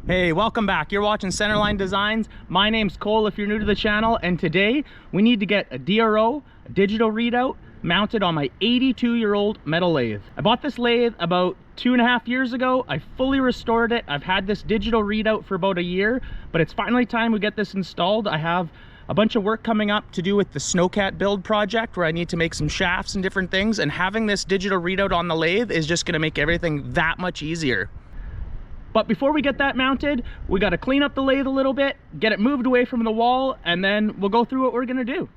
Hey, welcome back. You're watching Centerline Designs. My name's Cole if you're new to the channel, and today we need to get a DRO, a digital readout, mounted on my 82-year-old metal lathe. I bought this lathe about 2.5 years ago. I fully restored it. I've had this digital readout for about a year, but it's finally time we get this installed. I have a bunch of work coming up to do with the Snowcat build project where I need to make some shafts and different things, and having this digital readout on the lathe is just gonna make everything that much easier. But before we get that mounted, we got to clean up the lathe a little bit, get it moved away from the wall, and then we'll go through what we're going to do.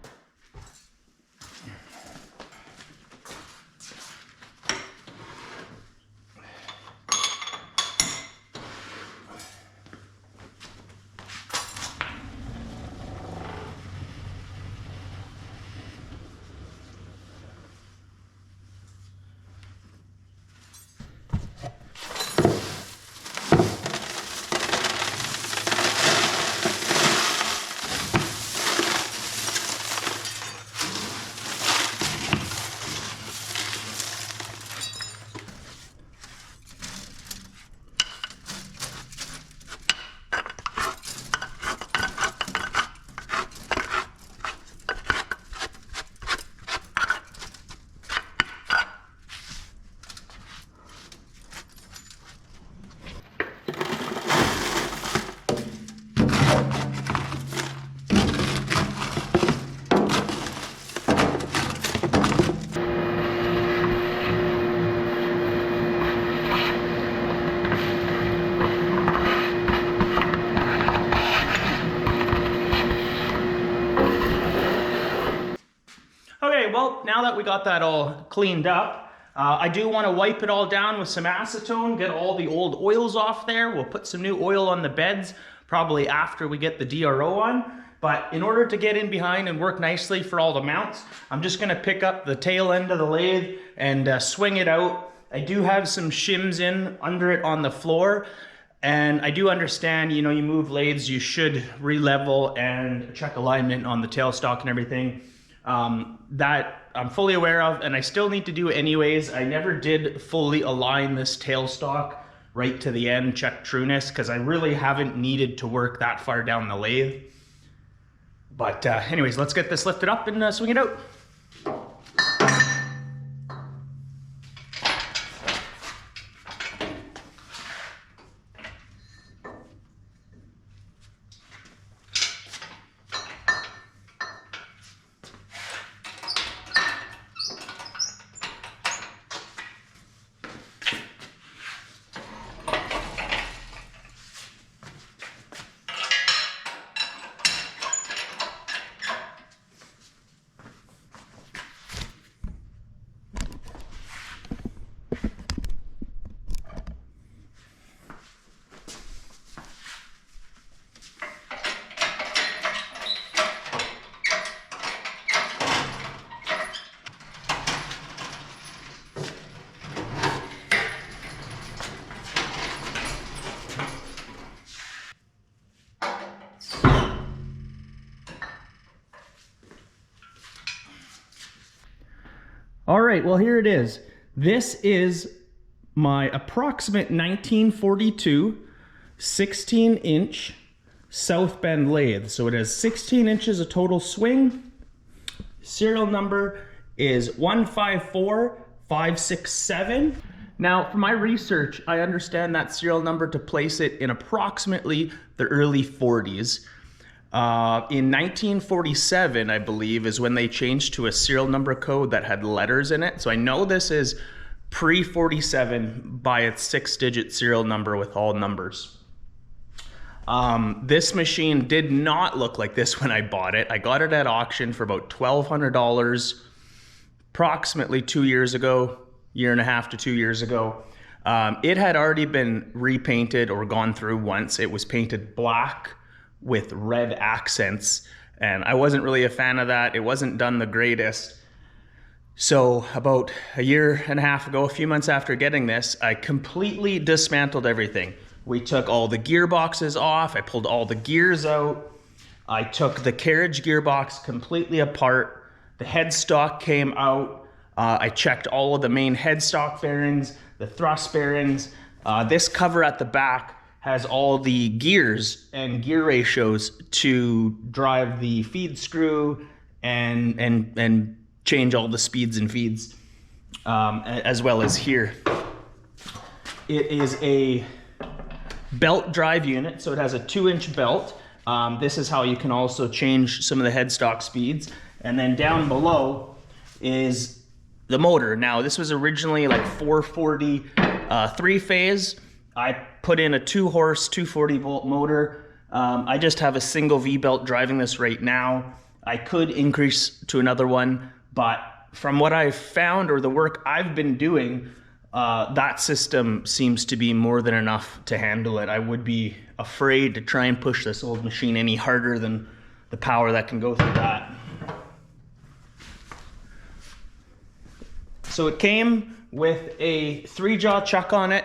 Okay, well, now that we got that all cleaned up, I do want to wipe it all down with some acetone, get all the old oils off there. We'll put some new oil on the beds, probably after we get the DRO on. But in order to get in behind and work nicely for all the mounts, I'm just going to pick up the tail end of the lathe and swing it out. I do have some shims in under it on the floor. And I do understand, you know, you move lathes, you should re-level and check alignment on the tailstock and everything. That I'm fully aware of, and I still need to do it anyways. I never did fully align this tailstock right to the end, check trueness, because I really haven't needed to work that far down the lathe. But anyways, let's get this lifted up and swing it out. All right, well, here it is. This is my approximate 1942 16-inch Southbend lathe. So it has 16 inches of total swing. Serial number is 154567. Now, for my research, I understand that serial number to place it in approximately the early 40s. In 1947, I believe, is when they changed to a serial number code that had letters in it. So I know this is pre-47 by its 6-digit serial number with all numbers. This machine did not look like this when I bought it. I got it at auction for about $1,200, approximately 2 years ago, 1.5 to 2 years ago. It had already been repainted or gone through once. It was painted black with red accents, and I wasn't really a fan of that. It wasn't done the greatest. So about 1.5 years ago, a few months after getting this, I completely dismantled everything. We took all the gearboxes off. I pulled all the gears out. I took the carriage gearbox completely apart. The headstock came out. I checked all of the main headstock bearings, the thrust bearings. This cover at the back has all the gears and gear ratios to drive the feed screw and change all the speeds and feeds, as well as here. It is a belt drive unit, so it has a 2-inch belt. This is how you can also change some of the headstock speeds. And then down below is the motor. Now, this was originally like 440 3-phase. I put in a 2-horse, 240-volt motor. I just have a single V-belt driving this right now. I could increase to another one, but from what I've found or the work I've been doing, that system seems to be more than enough to handle it. I would be afraid to try and push this old machine any harder than the power that can go through that. So it came with a 3-jaw chuck on it.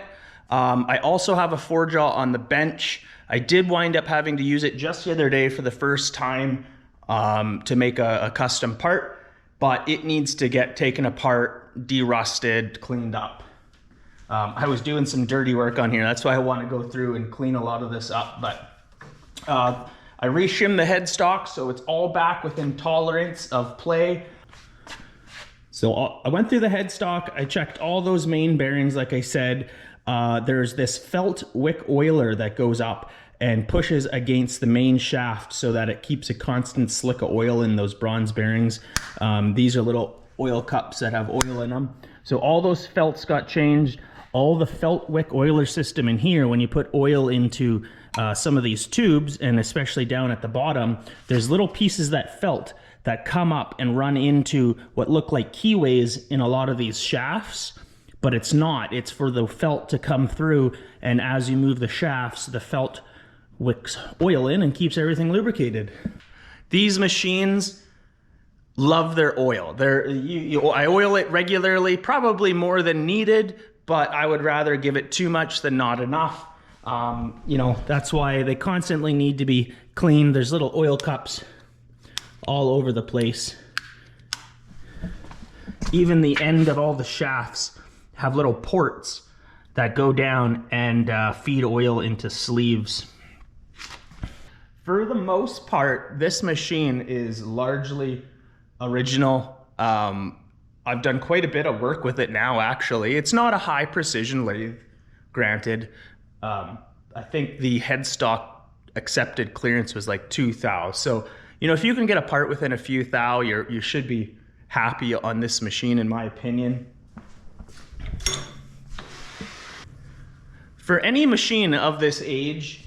I also have a 4-jaw on the bench. I did wind up having to use it just the other day for the first time to make a custom part, but it needs to get taken apart, derusted, cleaned up. I was doing some dirty work on here. That's why I want to go through and clean a lot of this up. But I reshimmed the headstock, so it's all back within tolerance of play. So I went through the headstock. I checked all those main bearings, like I said. There's this felt wick oiler that goes up and pushes against the main shaft so that it keeps a constant slick of oil in those bronze bearings. These are little oil cups that have oil in them. So all those felts got changed. All the felt wick oiler system in here, when you put oil into some of these tubes, and especially down at the bottom, there's little pieces that felt that come up and run into what look like keyways in a lot of these shafts, but it's not. It's for the felt to come through, and as you move the shafts, the felt wicks oil in and keeps everything lubricated. These machines love their oil. I oil it regularly, probably more than needed, but I would rather give it too much than not enough. You know, that's why they constantly need to be cleaned. There's little oil cups all over the place. Even the end of all the shafts have little ports that go down and feed oil into sleeves. For the most part, this machine is largely original. I've done quite a bit of work with it now, actually. It's not a high precision lathe, granted. I think the headstock accepted clearance was like 2 thou. So, you know, if you can get a part within a few thou, you should be happy on this machine, in my opinion. For any machine of this age,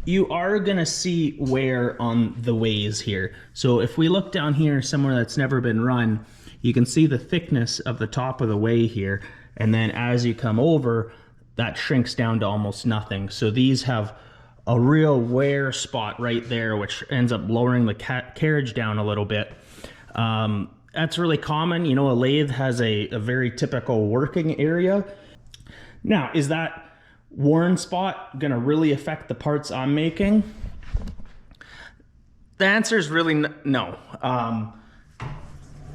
you are gonna see wear on the ways here. So if we look down here somewhere that's never been run, you can see the thickness of the top of the way here. And then as you come over, that shrinks down to almost nothing. So these have a real wear spot right there, which ends up lowering the carriage down a little bit. That's really common. You know, a lathe has a very typical working area. Now, is that worn spot gonna really affect the parts I'm making? The answer is really no.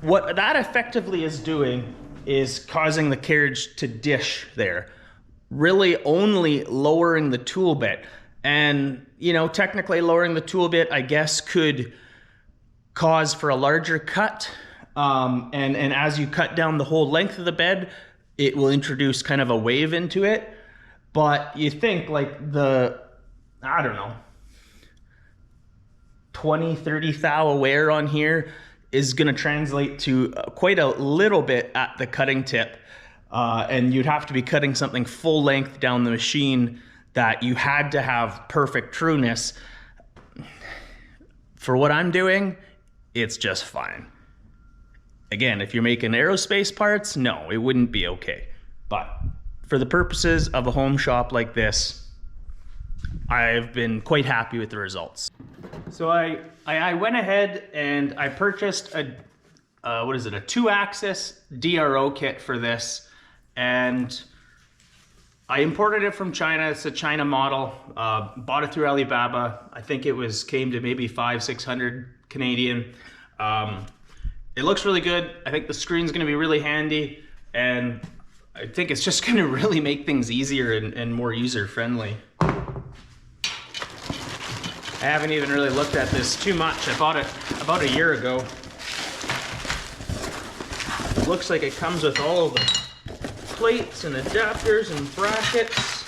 What that effectively is doing is causing the carriage to dish there, really only lowering the tool bit. And, you know, technically lowering the tool bit, I guess, could cause for a larger cut. And as you cut down the whole length of the bed, it will introduce kind of a wave into it. But you think like I don't know, 20, 30 thou wear on here is going to translate to quite a little bit at the cutting tip. And you'd have to be cutting something full length down the machine that you had to have perfect trueness. For what I'm doing, it's just fine. Again, if you're making aerospace parts, no, it wouldn't be okay. But for the purposes of a home shop like this, I've been quite happy with the results. So I went ahead and I purchased a 2-axis DRO kit for this, and I imported it from China. It's a China model. Bought it through Alibaba. I think it came to maybe 500-600 Canadian. It looks really good. I think the screen's going to be really handy, and I think it's just gonna really make things easier and more user-friendly. I haven't even really looked at this too much. I bought it about a year ago. It looks like it comes with all of the plates and adapters and brackets.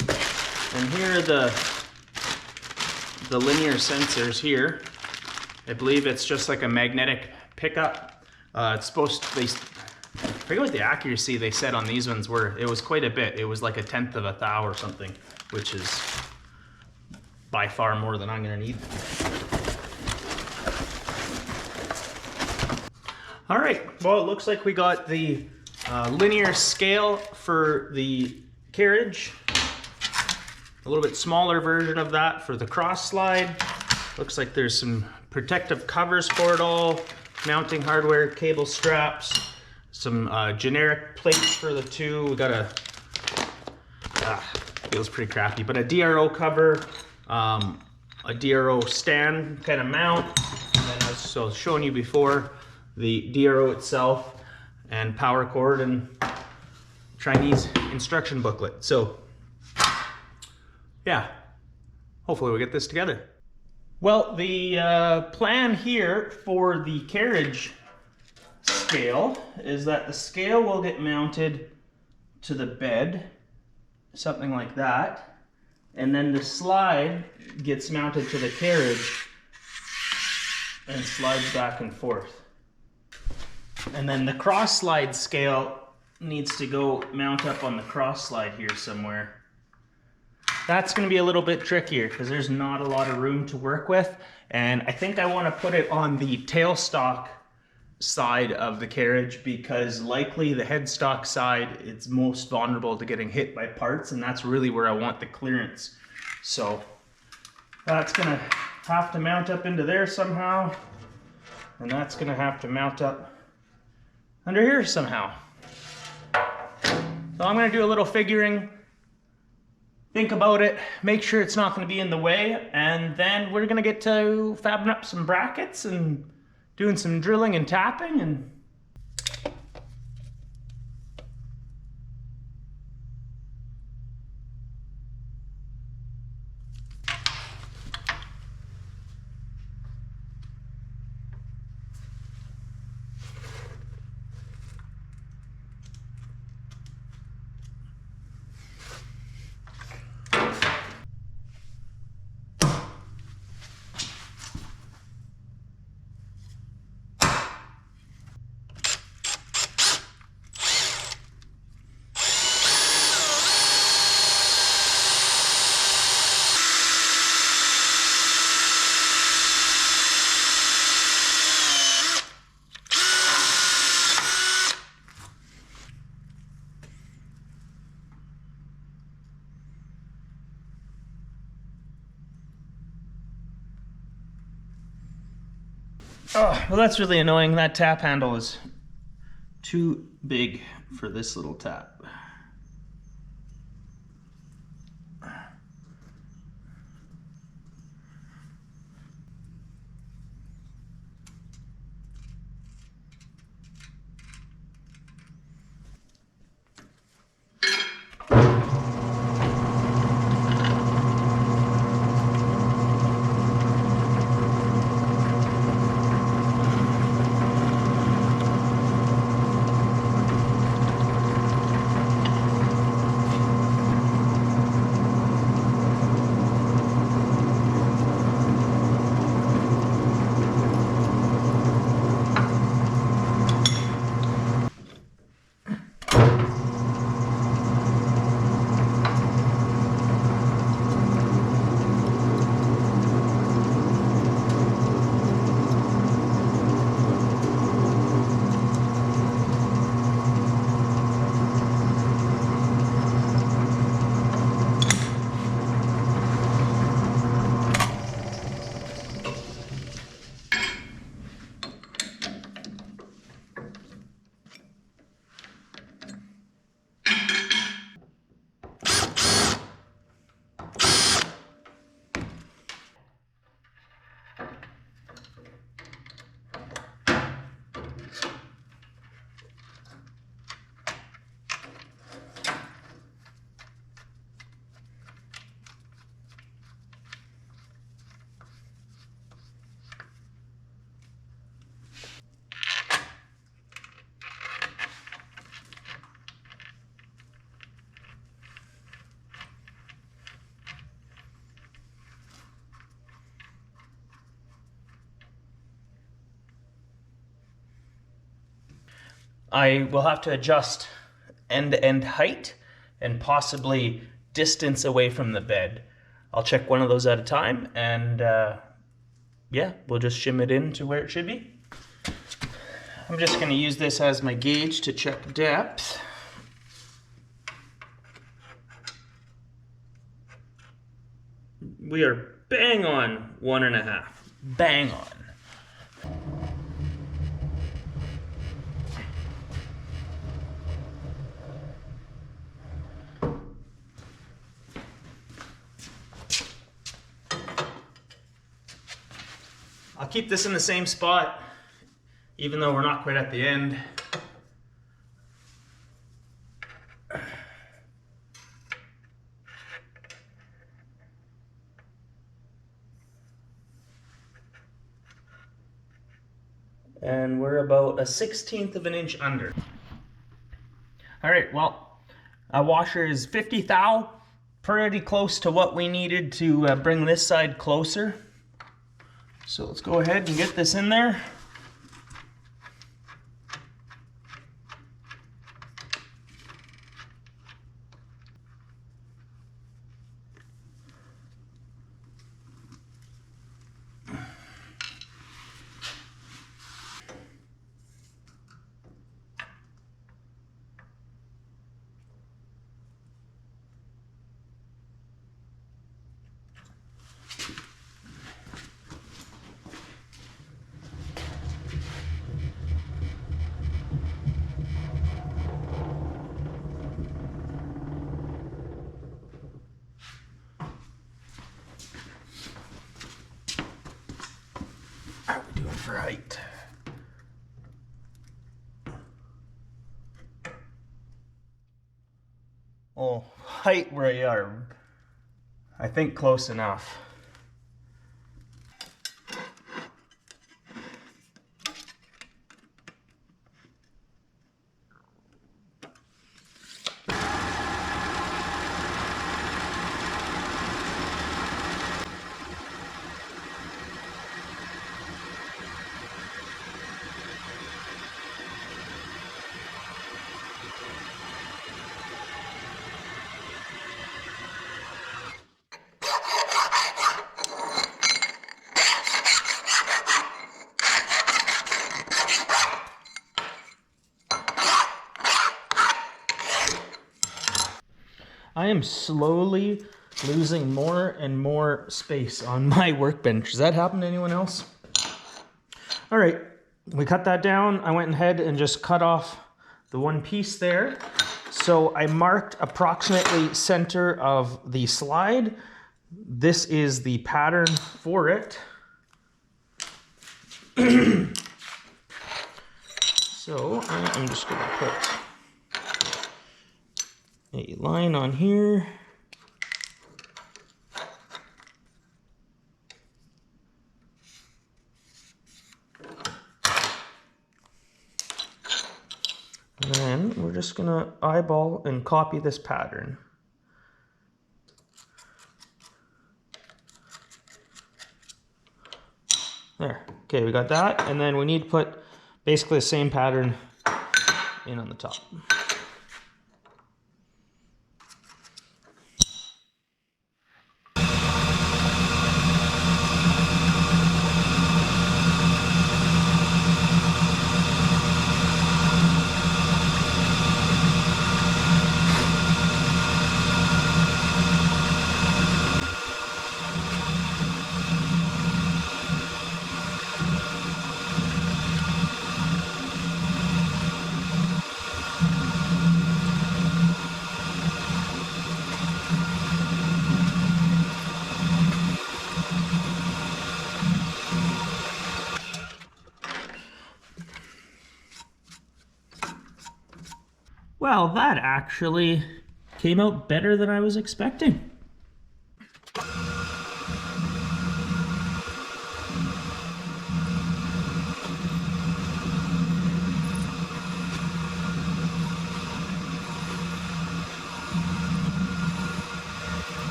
And here are the linear sensors here. I believe it's just like a magnetic pickup. It's supposed to, I forget what the accuracy they said on these ones were. It was quite a bit. It was like 1/10 of a thou or something, which is by far more than I'm gonna need. All right, well, it looks like we got the linear scale for the carriage. A little bit smaller version of that for the cross slide. Looks like there's some protective covers for it all, mounting hardware, cable straps, some generic plates for the two. We got feels pretty crappy, but a DRO cover, a DRO stand kind of mount, and then as I was showing you before, the DRO itself, and power cord and Chinese instruction booklet. So yeah, hopefully we'll get this together. Well, the plan here for the carriage scale is that the scale will get mounted to the bed, something like that, and then the slide gets mounted to the carriage and slides back and forth. And then the cross slide scale needs to go mount up on the cross slide here somewhere. That's going to be a little bit trickier because there's not a lot of room to work with, and I think I want to put it on the tailstock side of the carriage because likely the headstock side it's most vulnerable to getting hit by parts, and that's really where I want the clearance. So that's going to have to mount up into there somehow, and that's going to have to mount up under here somehow. So I'm going to do a little figuring, think about it, make sure it's not going to be in the way, and then we're going to get to fabbing up some brackets and doing some drilling and tapping and oh, well, that's really annoying. That tap handle is too big for this little tap. I will have to adjust end-to-end height and possibly distance away from the bed. I'll check one of those at a time, and yeah, we'll just shim it in to where it should be. I'm just going to use this as my gauge to check depth. We are bang on 1.5. Bang on. I'll keep this in the same spot, even though we're not quite at the end. And we're about a 1/16 of an inch under. All right, well, a washer is 50 thou, pretty close to what we needed to bring this side closer. So let's go ahead and get this in there. How are we doing for height? Oh, height we are, I think, close enough. I am slowly losing more and more space on my workbench. Does that happen to anyone else? All right, we cut that down. I went ahead and just cut off the one piece there. So I marked approximately center of the slide. This is the pattern for it. So I'm just gonna put a line on here. And then we're just gonna eyeball and copy this pattern. There, okay, we got that. And then we need to put basically the same pattern in on the top. Well, that actually came out better than I was expecting.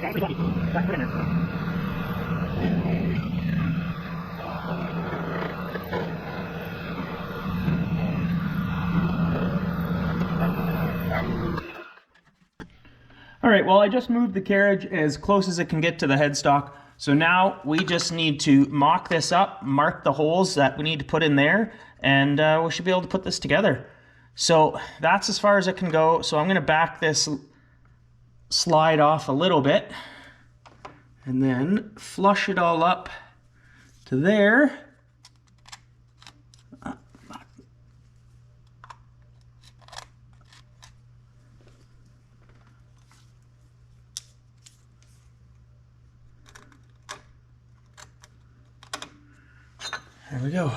All right, well, I just moved the carriage as close as it can get to the headstock. So now we just need to mock this up, mark the holes that we need to put in there, and we should be able to put this together. So that's as far as it can go. So I'm gonna back this slide off a little bit and then flush it all up to there. There we go.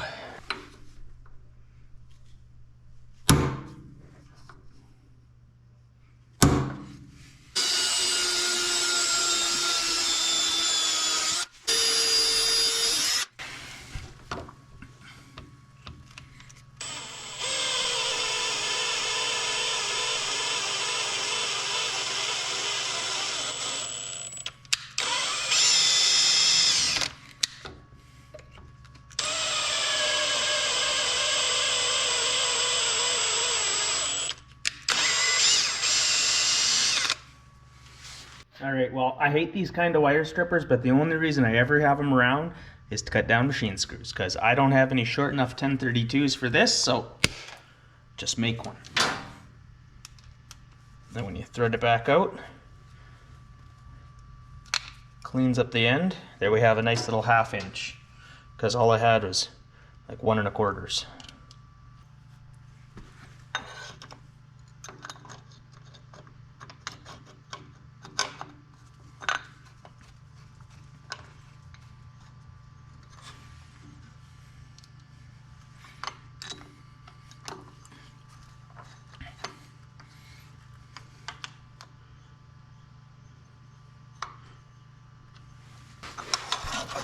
All right, well, I hate these kind of wire strippers, but the only reason I ever have them around is to cut down machine screws, because I don't have any short enough 1032s for this, so just make one. Then when you thread it back out, cleans up the end. There we have a nice little 1/2 inch, because all I had was like 1 1/4.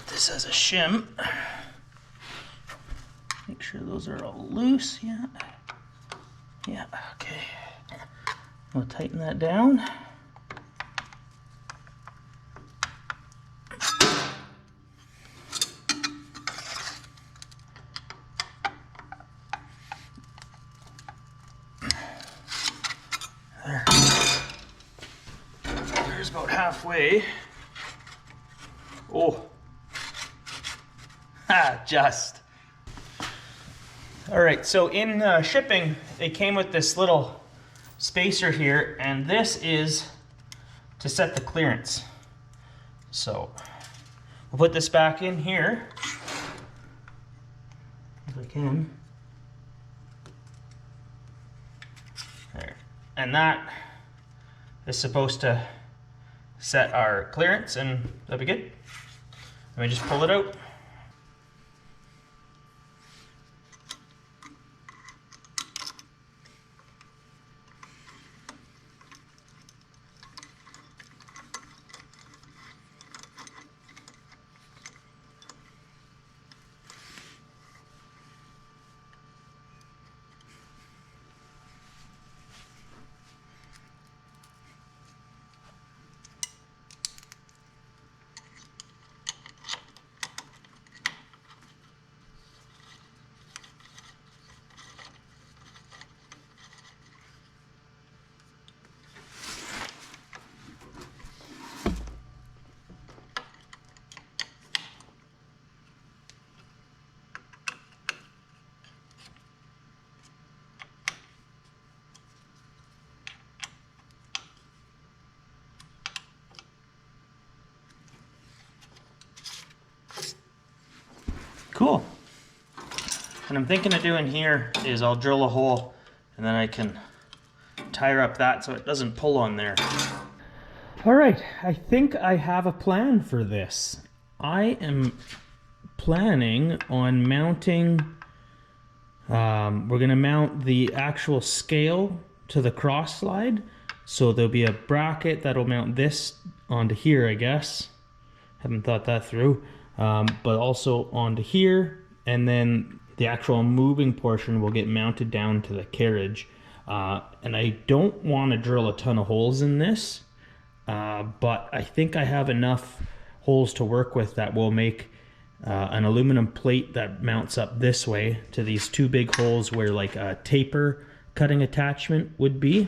This as a shim. Make sure those are all loose. Yeah. Yeah, okay. We'll tighten that down. There. There's about halfway. Oh. Just. All right, so in shipping, they came with this little spacer here, and this is to set the clearance. So we'll put this back in here, if I can. There. And that is supposed to set our clearance, and that'll be good. Let me just pull it out. Cool. What I'm thinking of doing here is I'll drill a hole and then I can tire up that so it doesn't pull on there. All right, I think I have a plan for this. I am planning on mounting, we're gonna mount the actual scale to the cross slide. So there'll be a bracket that'll mount this onto here, I guess. Haven't thought that through. But also onto here, and then the actual moving portion will get mounted down to the carriage. And I don't want to drill a ton of holes in this. but I think I have enough holes to work with that will make an aluminum plate that mounts up this way to these two big holes where like a taper cutting attachment would be.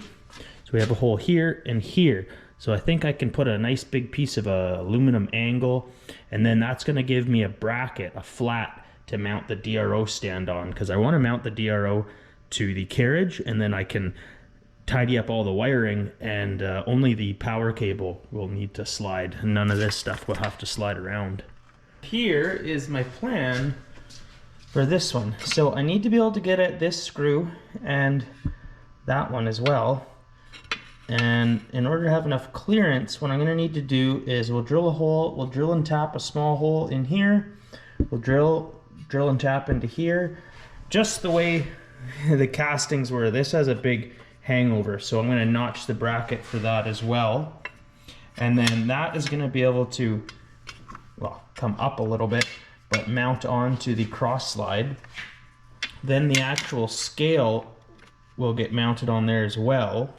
So we have a hole here and here. So I think I can put a nice big piece of aluminum angle, and then that's going to give me a bracket, a flat, to mount the DRO stand on, because I want to mount the DRO to the carriage, and then I can tidy up all the wiring, and only the power cable will need to slide. None of this stuff will have to slide around. Here is my plan for this one. So I need to be able to get at this screw and that one as well. And in order to have enough clearance, what I'm going to need to do is we'll drill a hole, we'll drill and tap a small hole in here, we'll drill and tap into here, just the way the castings were. This has a big hangover, so I'm going to notch the bracket for that as well. And then that is going to be able to, well, come up a little bit, but mount onto the cross slide. Then the actual scale will get mounted on there as well,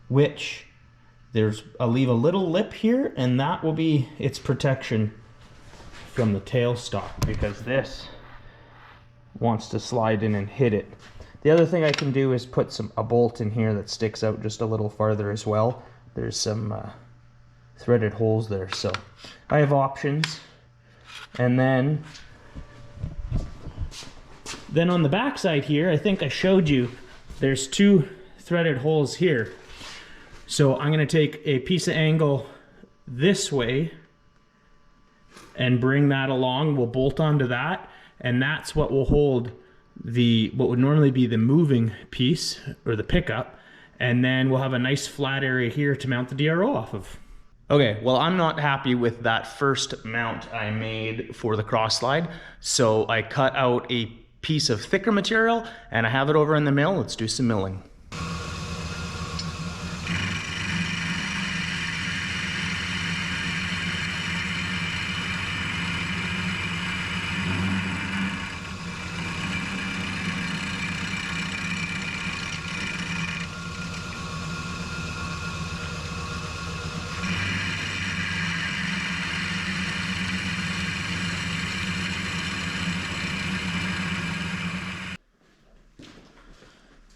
which I'll leave a little lip here, and that will be its protection from the tailstock, because this wants to slide in and hit it. The other thing I can do is put a bolt in here that sticks out just a little farther as well. There's some threaded holes there, so I have options. And then on the back side here, I think I showed you, there's two threaded holes here. So I'm going to take a piece of angle this way and bring that along. We'll bolt onto that, and that's what will hold what would normally be the moving piece or the pickup, and then we'll have a nice flat area here to mount the DRO off of. Okay, well, I'm not happy with that first mount I made for the cross slide, so I cut out a piece of thicker material and I have it over in the mill. Let's do some milling.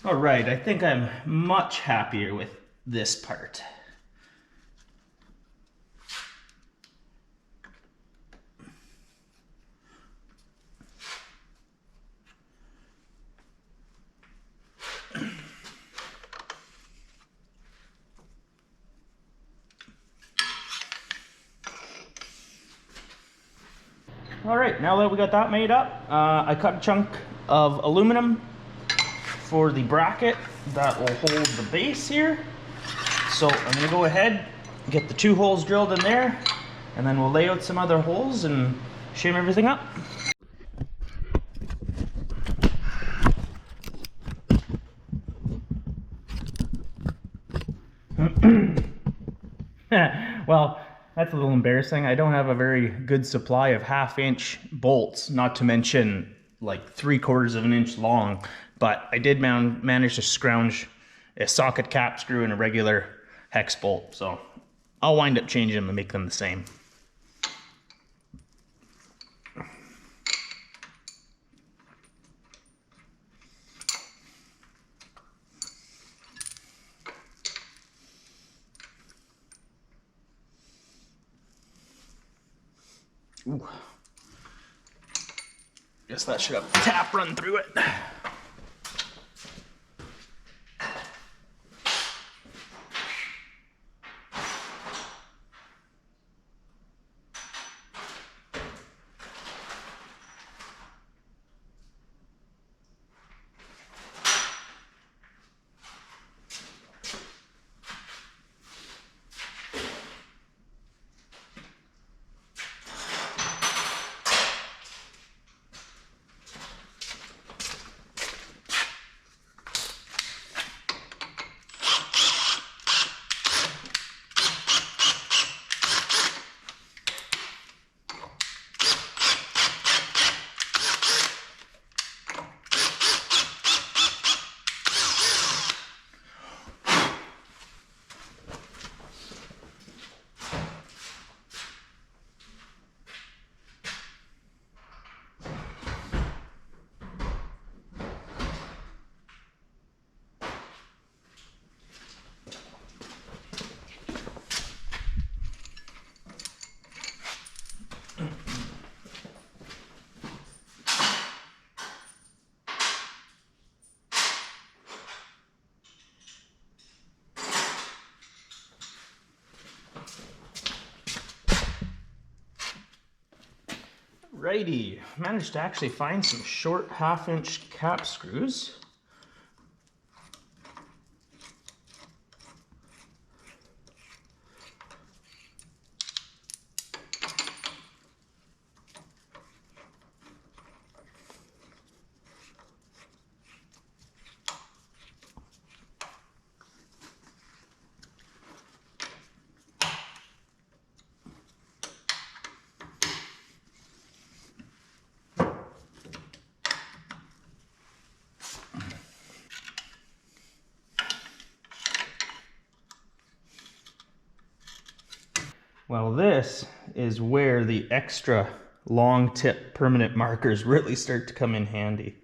All right, I think I'm much happier with this part. All right, now that we got that made up, I cut a chunk of aluminum for the bracket that will hold the base here. So I'm gonna go ahead and get the two holes drilled in there, and then we'll lay out some other holes and shim everything up. Well, that's a little embarrassing. I don't have a very good supply of 1/2-inch bolts, not to mention like 3/4 of an inch long. But I did manage to scrounge a socket cap screw and a regular hex bolt. So I'll wind up changing them and make them the same. Ooh. Guess that should have a tap run through it. Alrighty, managed to actually find some short 1/2" cap screws. Well, this is where the extra long tip permanent markers really start to come in handy.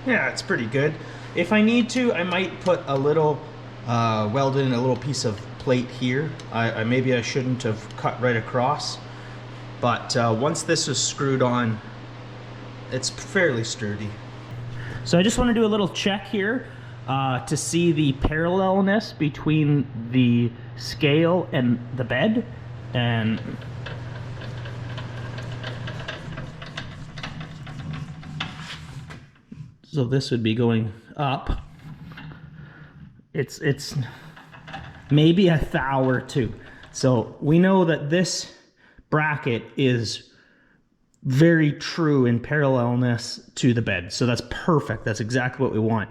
Yeah, it's pretty good. If I need to, I might put a little, weld in a little piece of plate here. Maybe I shouldn't have cut right across, but once this is screwed on, it's fairly sturdy. So I just want to do a little check here to see the parallelness between the scale and the bed, and so this would be going up. It's maybe a thou or two. So we know that this bracket is very true in parallelness to the bed. So that's perfect. That's exactly what we want.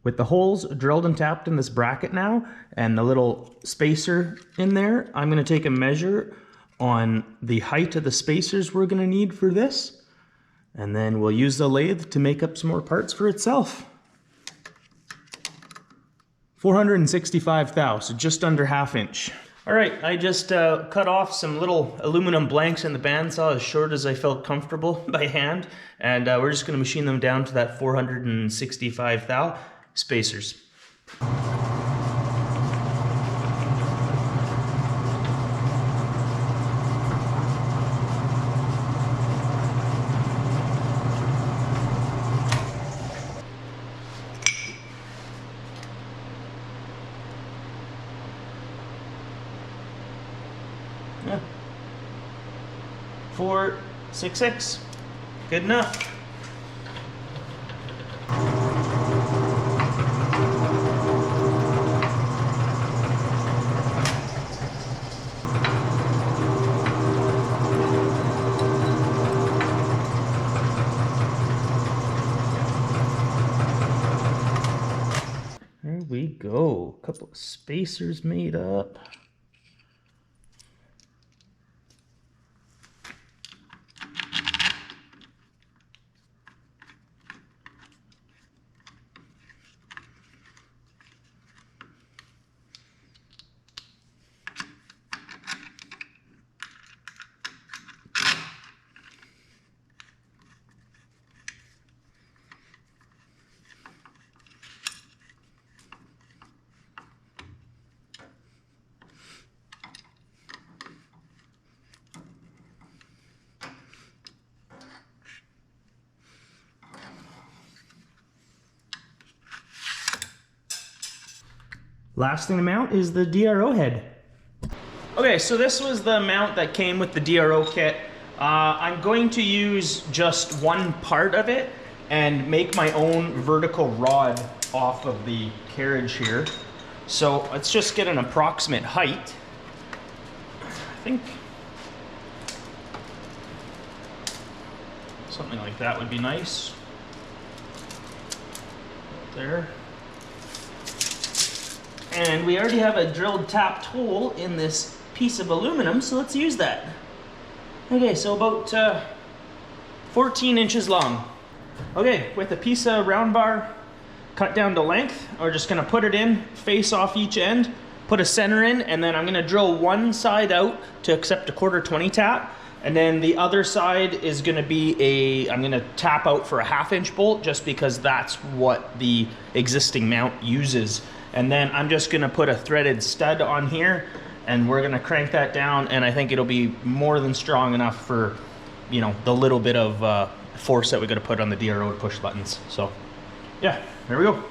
With the holes drilled and tapped in this bracket now, and the little spacer in there, I'm gonna take a measure on the height of the spacers we're gonna need for this, and then we'll use the lathe to make up some more parts for itself. 465 thou, so just under 1/2". All right, I just cut off some little aluminum blanks in the bandsaw as short as I felt comfortable by hand, and we're just gonna machine them down to that 465 thou spacers. Yeah. 466. Good enough. There we go. A couple of spacers made up. Last thing to mount is the DRO head. Okay, so this was the mount that came with the DRO kit. I'm going to use just one part of it, and make my own vertical rod off of the carriage here. So let's just get an approximate height. I think something like that would be nice. There. And we already have a drilled tapped hole in this piece of aluminum, so let's use that. Okay, so about 14 inches long. Okay, with a piece of round bar cut down to length, we're just gonna put it in, face off each end, put a center in, and then I'm gonna drill one side out to accept a 1/4-20 tap, and then the other side is gonna be I'm gonna tap out for a 1/2 inch bolt, just because that's what the existing mount uses. And then I'm just gonna put a threaded stud on here, and we're gonna crank that down, and I think it'll be more than strong enough for, you know, the little bit of force that we gotta put on the DRO to push buttons. So yeah, there we go.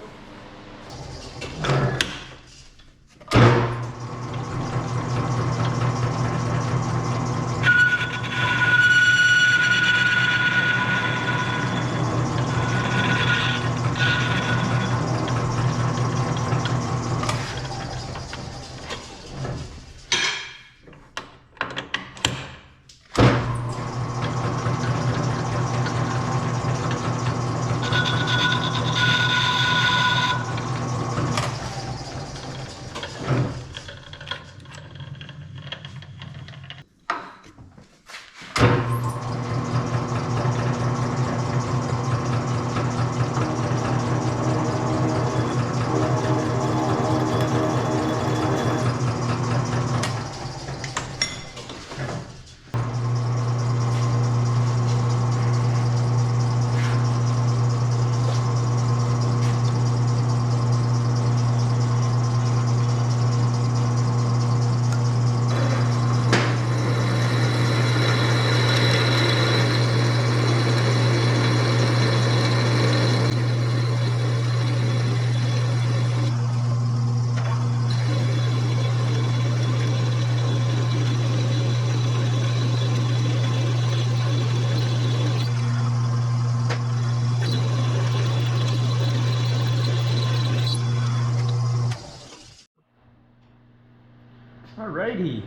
Alrighty,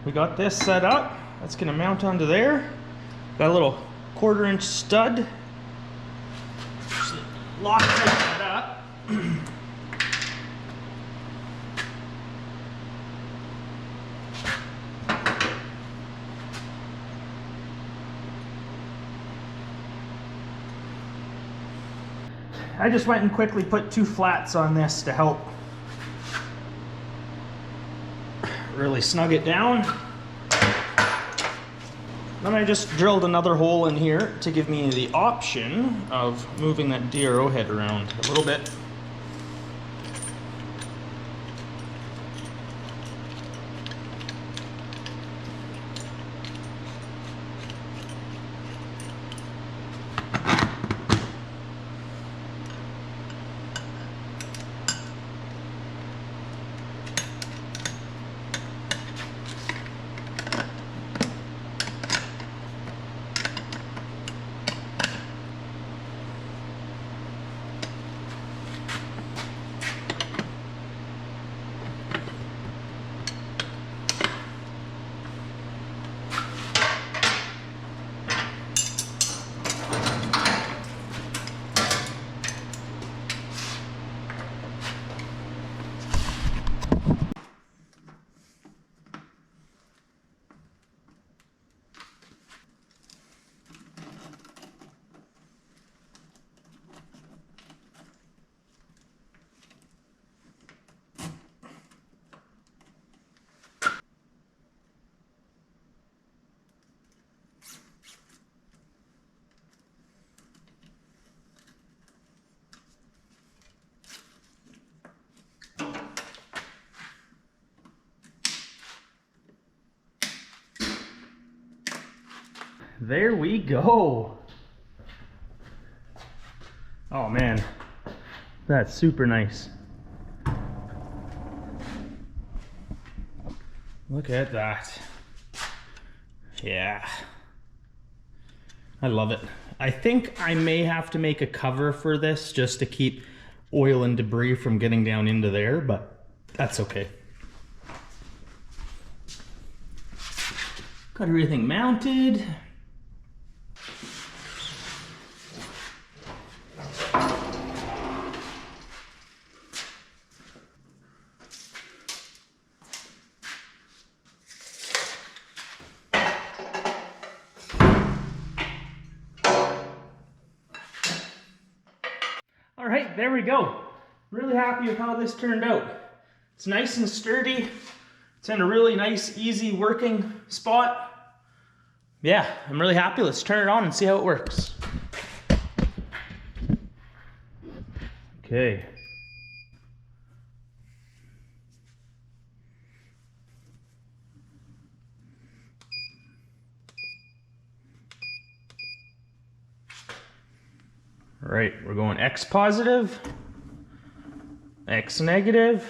we got this set up. That's gonna mount onto there. Got a little 1/4 inch stud. Just lock that up. I just went and quickly put 2 flats on this to help really snug it down. Then I just drilled another hole in here to give me the option of moving that DRO head around a little bit. There we go. Oh man, that's super nice. Look at that. Yeah. I love it. I think I may have to make a cover for this just to keep oil and debris from getting down into there, but that's okay. Got everything mounted. All right, there we go. Really happy with how this turned out. It's nice and sturdy. It's in a really nice, easy working spot. Yeah, I'm really happy. Let's turn it on and see how it works. Okay. All right, we're going X positive, X negative.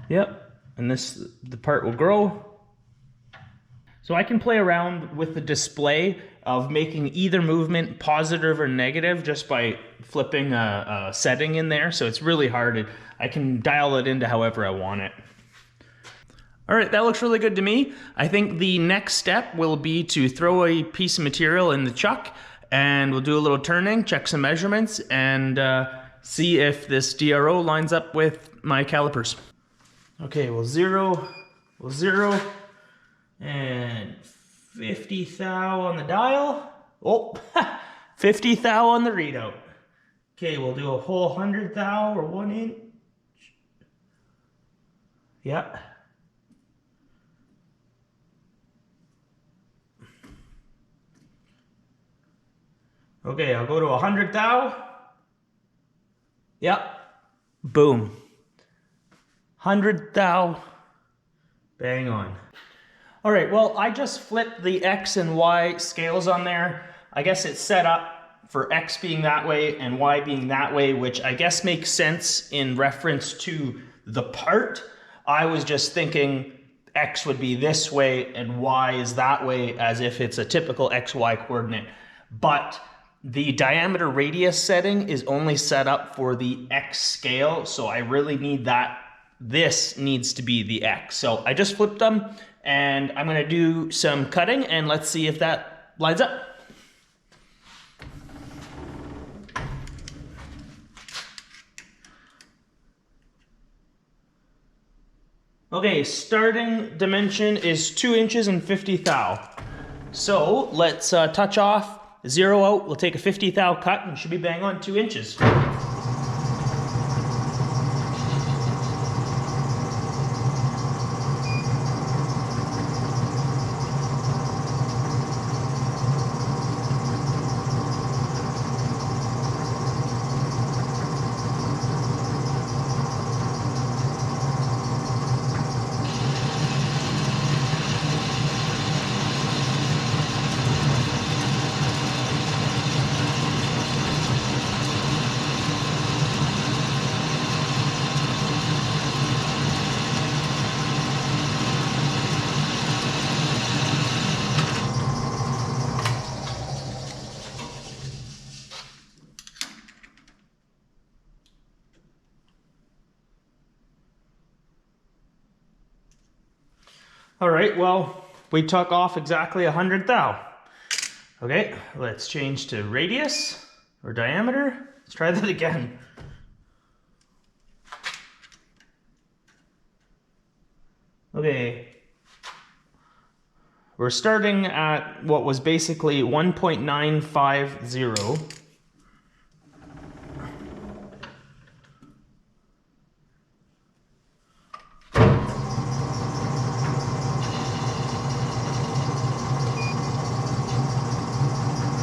Yep, and the part will grow. So I can play around with the display of making either movement positive or negative just by flipping a setting in there. So it's really hard. I can dial it into however I want it. All right, that looks really good to me. I think the next step will be to throw a piece of material in the chuck, and we'll do a little turning, check some measurements, and see if this DRO lines up with my calipers. Okay, we'll zero, and 50 thou on the dial. Oh, 50 thou on the readout. Okay, we'll do a whole 100 thou or 1 inch. Yeah. Okay, I'll go to 100 thou. Yep. Boom. 100 thou. Bang on. All right, well, I just flipped the X and Y scales on there. I guess it's set up for X being that way and Y being that way, which I guess makes sense in reference to the part. I was just thinking X would be this way and Y is that way, as if it's a typical XY coordinate. But the diameter radius setting is only set up for the X scale, so I really need that. This needs to be the X. So I just flipped them, and I'm gonna do some cutting, and let's see if that lines up. Okay, starting dimension is 2 inches and 50 thou. So let's touch off, zero out, we'll take a 50 thou cut, and should be bang on 2 inches. All right, well, we took off exactly 100 thou. Okay, let's change to radius or diameter. Let's try that again. Okay, we're starting at what was basically 1.950.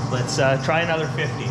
Let's try another 50.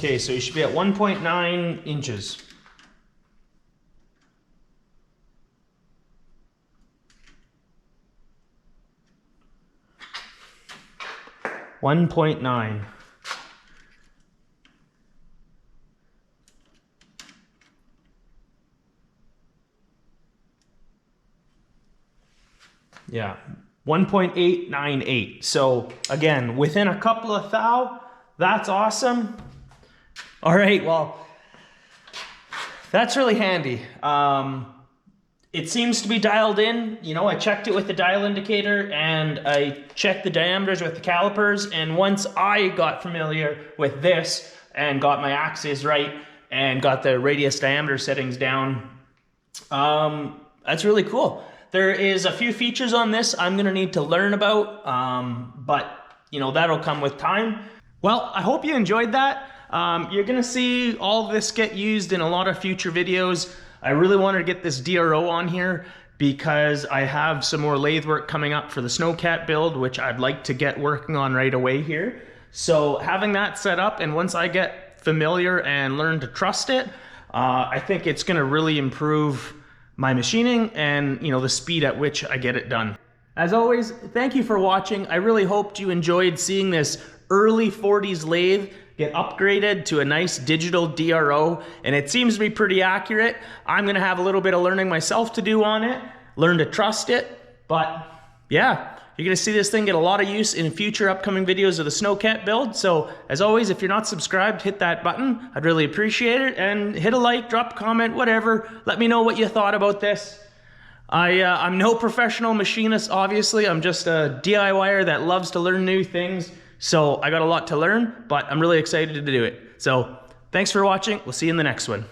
Okay, so you should be at 1.9 inches. $1.9. Yeah, 1.898. So again, within a couple of thou, that's awesome. All right, well, that's really handy. It seems to be dialed in. You know, I checked it with the dial indicator and I checked the diameters with the calipers. And once I got familiar with this and got my axes right and got the radius diameter settings down, that's really cool. There is a few features on this I'm gonna need to learn about, but you know, that'll come with time. Well, I hope you enjoyed that. You're gonna see all of this get used in a lot of future videos. I really wanted to get this DRO on here because I have some more lathe work coming up for the Snowcat build, which I'd like to get working on right away here. So having that set up, and once I get familiar and learn to trust it, I think it's gonna really improve my machining and, you know, the speed at which I get it done. As always, thank you for watching. I really hoped you enjoyed seeing this early 40s lathe get upgraded to a nice digital DRO, and it seems to be pretty accurate. I'm gonna have a little bit of learning myself to do on it, learn to trust it, but yeah, you're gonna see this thing get a lot of use in future upcoming videos of the Snowcat build. So as always, if you're not subscribed, hit that button. I'd really appreciate it, and hit a like, drop a comment, whatever. Let me know what you thought about this. I'm no professional machinist, obviously. I'm just a DIYer that loves to learn new things. So I got a lot to learn, but I'm really excited to do it. So thanks for watching. We'll see you in the next one.